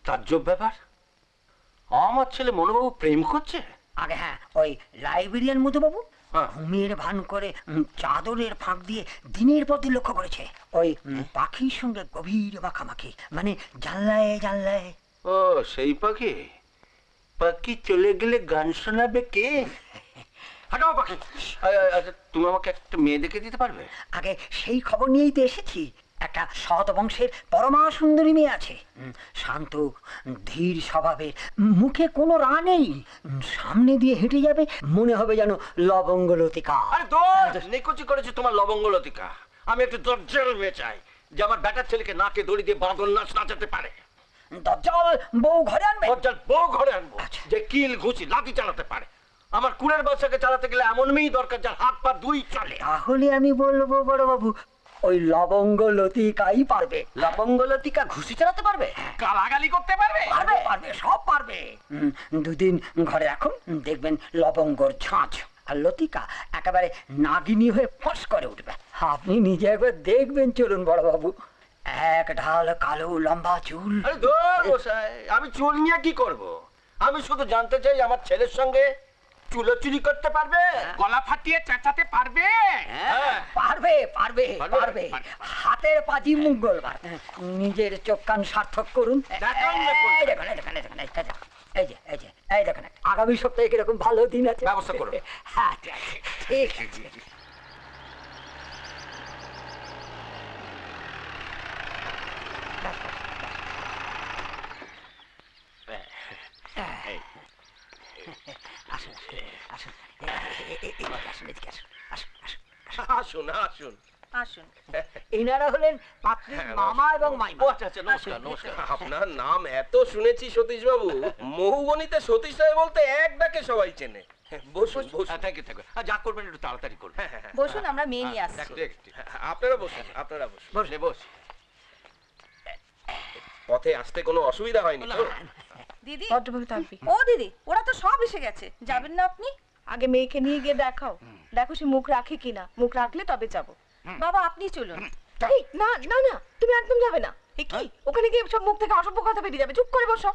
তাজ্জব ব্যাপার, আমার ছেলে মনোবাবু প্রেম করছে? আগে হ্যাঁ, ওই লাইব্রেরিয়ান মধুবাবু ঘুমিয়ে ভান করে চাদরের ফাঁক দিয়ে দিনের পর দিন লক্ষ্য করেছে ওই পাখির সঙ্গে গভীর মাখামাখি, মানে জানলায় জানলায়। ও সেই পাখি, পাখি চলে গেলে গান শোনাবে কে? হাঁটাও পাখি। আচ্ছা তুমি আমাকে একটা মেয়ে দেখে দিতে পারবে? আগে সেই খবর নিয়েই তো এসেছি। একটা সৎ বংশের পরমা সুন্দরী মেয়ে আছে, শান্ত ধীর স্বভাবের, মুখে কোনো রা নেই, সামনে দিয়ে হেঁটে যাবে মনে হবে যেন লবঙ্গ লতিকা। আরে দোষ নিকুচি করেছে তোমার লবঙ্গ লতিকা। আমি একটু দরজাল মেয়ে চাই যে আমার বেটার ছেলেকে নাকে দড়ি দিয়ে বাঁধন নাচ নাচাতে পারে। দরজাল বউ ঘরে আনবে? দরজাল বউ ঘরে আনবো যে কিল ঘুষি লাঠি চালাতে পারে। আমার কুলের বাচ্চাকে চালাতে গেলে এমন মেয়েই দরকার যার হাত পা দুই চলে। তাহলে আমি বলবো বড় বাবু, ওই লবঙ্গ লতিকাই পারবে। লবঙ্গ লতিকা ঘুষি চালাতে পারবে, গালাগালি করতে পারবে? পারবে পারবে, সব পারবে। দুদিন ঘরে রাখুন, দেখবেন লবঙ্গর ঝাঁঝ আর লতিকা একেবারে নাগিনী হয়ে ফস করে উঠবে। আপনি নিজে একবার দেখবেন, চলুন বড় বাবু। এক ঢাল কালো লম্বা চুল। আরে দূর মশাই, আমি চুল নিয়ে কি করব? আমি শুধু জানতে চাই আমার ছেলের সঙ্গে চুলোচুরি করতে পারবে, গলা ফাটিয়ে চেঁচাতে পারবে? পারবে পারবে পারবে। হাতের পাজি মঙ্গলবার। নিজের চোখ কান সার্থক করুন। এই যে এই যে এই দেখেন, আগামী সপ্তাহে কিরকম ভালো দিন আছে, ব্যবস্থা করুন। হ্যাঁ ঠিক আছে। আসুন আসুন, আসুন এদিকে আসুন, আসুন আসুন আসুন আসুন আসুন। এনারা হলেন পাত্রীর মামা এবং মাইমা। আচ্ছা আচ্ছা, নমস্কার নমস্কার। আপনার নাম এত শুনেছি সতীশ বাবু, মহুবনীতে সতীশ রায় বলতে এক ডাকে সবাই চেনে। বসুন বসুন। Thank you thank you. যা করবেন একটু তাড়াতাড়ি করুন। বসুন, আমরা মেয়ে নিয়ে আসছি। আপনারা বসুন, আপনারা বসুন। বস। পথে আসতে কোনো অসুবিধা হয়নি তো? দিদি, ভদ্রভাবে থাকবি। ও দিদি, ওরা তো সব এসে গেছে, যাবেন না আপনি? আগে মেয়েকে নিয়ে গিয়ে দেখাও, দেখো সে মুখ রাখে কিনা। মুখ রাখলে তবে যাবো। বাবা আপনি চলুন। এই, না না না, তুমি একদম যাবে না। এ কি, ওখানে গিয়ে সব মুখ থেকে অসভ্য কথা বেরিয়ে যাবে। চুপ করে বসো।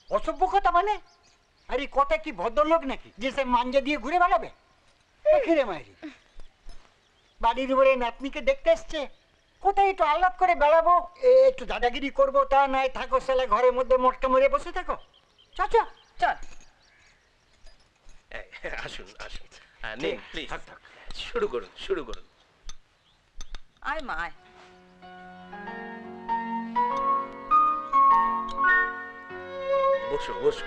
অসভ্য কথা মানে? আরে কথা কি ভদ্রলোক নাকি যে সে মাঞ্জা দিয়ে ঘুরে বেড়াবে? ফিরে মাইরি বাড়ির উপরে নাতনিকে দেখতে এসছে, কোথায় একটু আহ্লাদ করে বেড়াবো, একটু দাদাগিরি করবো, তা নয় থাকো সালা ঘরের মধ্যে মটকা মরে বসে থাকো। চাচা চল। আসুন আসুন, নিন প্লিজ, শুরু করুন শুরু করুন। আয় মা আয়। বসো বসো।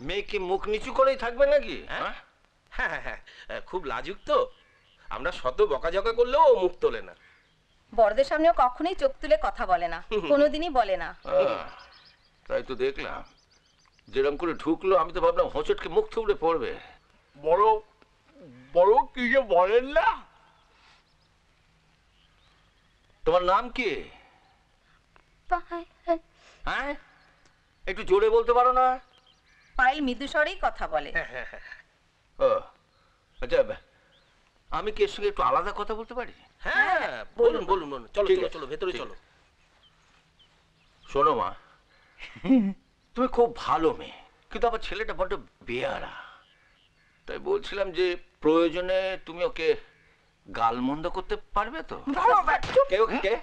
মেয়ে কি মুখ নিচু করেই থাকবে নাকি? হ্যাঁ হ্যাঁ হ্যাঁ, খুব লাজুক তো, আমরা শত বকাঝকা করলেও ও মুখ তোলে না। বড়দের সামনেও কখনোই চোখ তুলে কথা বলে না, কোনোদিনই বলে না। তাই তো দেখলাম, যেরকম করে ঢুকলো আমি তো ভাবলাম হোঁচটকে মুখ থুবড়ে পড়বে। বড় বড় কি যে বলেন না। তোমার নাম কি? হ্যাঁ, একটু জোরে বলতে পারো না? পায়েল মৃদু স্বরেই কথা বলে। ও আচ্ছা, আমি কি এর সঙ্গে একটু আলাদা কথা বলতে পারি? হ্যাঁ বলুন বলুন বলুন। চলো চলো চলো, ভেতরে চলো। শোনো মা, তুমি খুব ভালো মেয়ে, কিন্তু আমার ছেলেটা বড্ড বেয়ারা। তাই বলছিলাম যে প্রয়োজনে তুমি ওকে গালমন্দ করতে পারবে তো? কে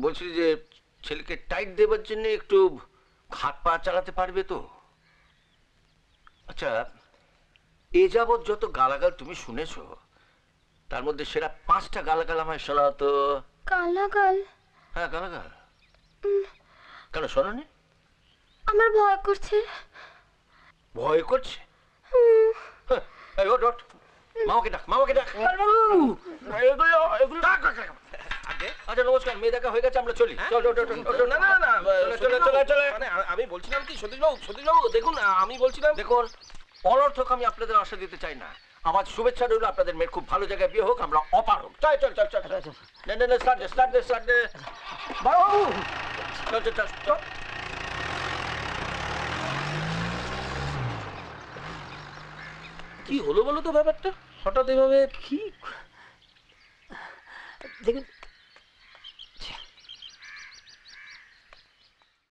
বলছি যে ছেলেকে টাইট দেবার জন্য একটু হাত পা চালাতে পারবে তো? আচ্ছা, এ যাবৎ যত গালাগাল তুমি শুনেছো, তার মধ্যে সেরা 5টা গালাগাল আমায় শোনাও তো। গালাগাল? হ্যাঁ গালাগাল। কেন শোনোনি? আমার ভয় করছে। ভয় করছে? এই ওঠ ওঠ, মামাকে ডাক মামাকে ডাক। আচ্ছা নমস্কার, মেয়ে দেখা হয়ে গেছে, আমরা চলি। না না না, মানে আমি বলছিলাম কি সতীশবাবু দেখুন, আমি বলছিলাম দেখুন, অনর্থক আমি আপনাদের আশা দিতে চাই না। আমার শুভেচ্ছা রইল আপনাদের মেয়ের খুব ভালো জায়গায় বিয়ে হোক, আমরা অপার হোক। চল চল চল চল, স্টার্ট বাবু, চল চল চল। কি হলো বলো তো ব্যাপারটা হঠাৎ এভাবে? কি দেখুন